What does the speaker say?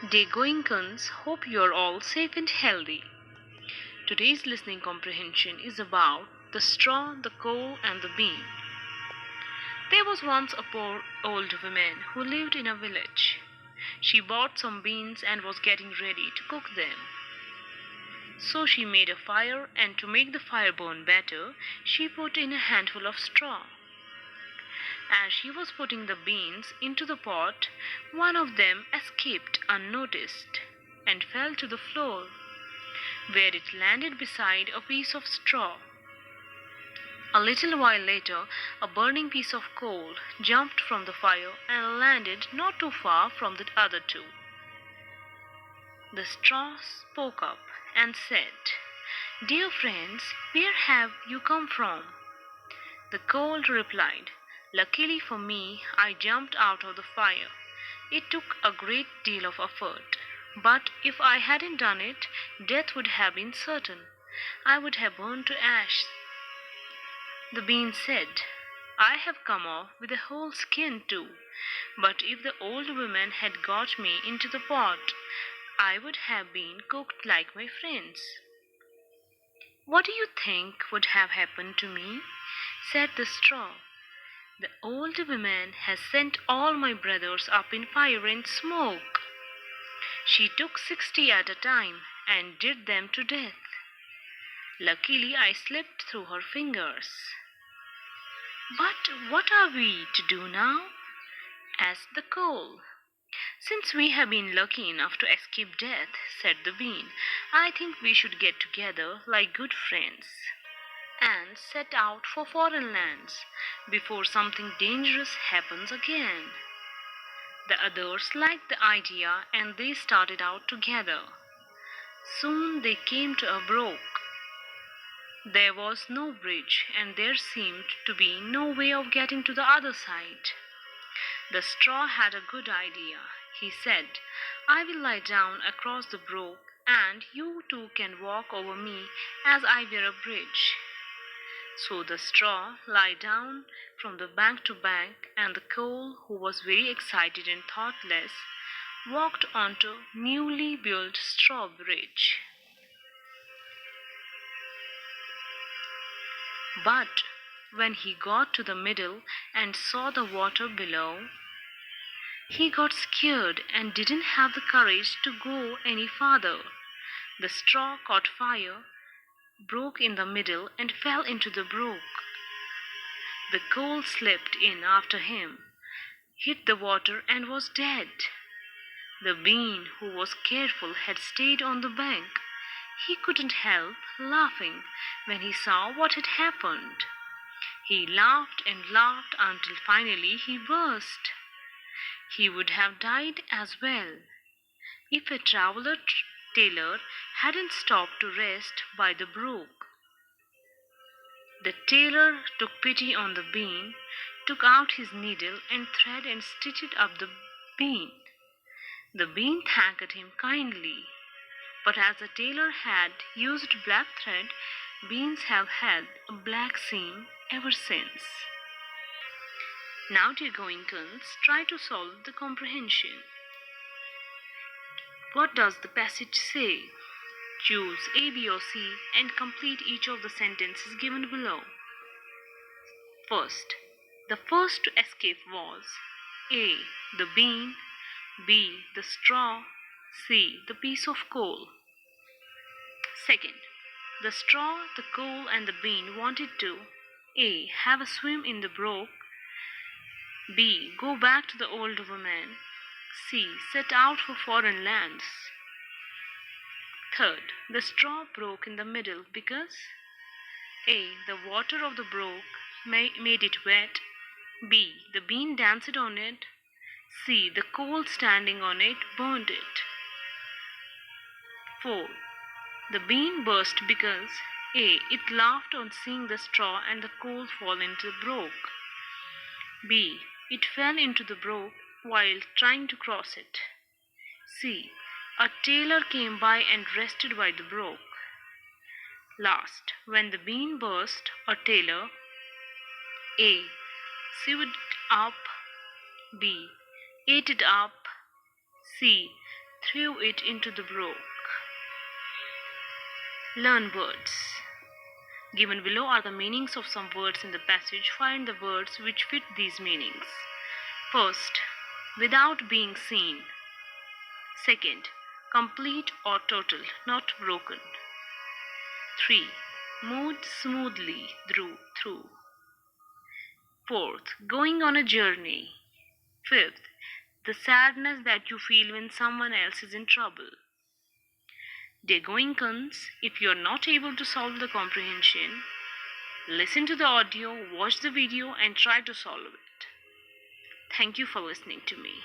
Dear Goenkans, hope you are all safe and healthy. Today's listening comprehension is about the straw, the coal, and the bean. There was once a poor old woman who lived in a village. She bought some beans and was getting ready to cook them. So she made a fire, and to make the fire burn better, she put in a handful of straw. As she was putting the beans into the pot, one of them escaped unnoticed and fell to the floor, where it landed beside a piece of straw. A little while later, a burning piece of coal jumped from the fire and landed not too far from the other two. The straw spoke up and said, "Dear friends, where have you come from?" The coal replied, "Luckily for me, I jumped out of the fire. It took a great deal of effort, but if I hadn't done it, death would have been certain. I would have burned to ash." The bean said, "I have come off with a whole skin too, but if the old woman had got me into the pot, I would have been cooked like my friends." "What do you think would have happened to me?" said the straw. "The old woman has sent all my brothers up in fire and smoke. She took 60 at a time and did them to death. Luckily I slipped through her fingers." "But what are we to do now?" asked the coal. "Since we have been lucky enough to escape death," said the bean, "I think we should get together like good friends and set out for foreign lands before something dangerous happens again." The others liked the idea and they started out together. Soon they came to a brook. There was no bridge and there seemed to be no way of getting to the other side. The straw had a good idea. He said, "I will lie down across the brook and you two can walk over me as I wear a bridge." So the straw lay down from the bank to bank, and the coal, who was very excited and thoughtless, walked onto newly built straw bridge. But when he got to the middle and saw the water below, he got scared and didn't have the courage to go any farther. The straw caught fire, broke in the middle, and fell into the brook. The coal slipped in after him, hit the water, and was dead. The bean, who was careful, had stayed on the bank. He couldn't help laughing when he saw what had happened. He laughed and laughed until finally he burst. He would have died as well if a traveler tailor hadn't stopped to rest by the brook. The tailor took pity on the bean, took out his needle and thread and stitched up the bean. The bean thanked him kindly, but as the tailor had used black thread, beans have had a black seam ever since. Now, dear Goenkans, try to solve the comprehension. What does the passage say? Choose A, B, or C and complete each of the sentences given below. First, the first to escape was A, the bean, B, the straw, C, the piece of coal. Second, the straw, the coal, and the bean wanted to A, have a swim in the brook, B, go back to the old woman, C, set out for foreign lands. Third, the straw broke in the middle because A, the water of the brook made it wet, B, the bean danced on it, C, the coal standing on it burned it. 4. The bean burst because A, it laughed on seeing the straw and the coal fall into the brook, B, it fell into the brook while trying to cross it, C, a tailor came by and rested by the brook. Last, when the bean burst, a tailor A, sewed it up, B, ate it up, C, threw it into the brook. Learn words. Given below are the meanings of some words in the passage. Find the words which fit these meanings. First, without being seen. Second, complete or total, not broken. 3. Moved smoothly through. Fourth, going on a journey. Fifth, the sadness that you feel when someone else is in trouble. Dear Goenkans, if you are not able to solve the comprehension, listen to the audio, watch the video, and try to solve it. Thank you for listening to me.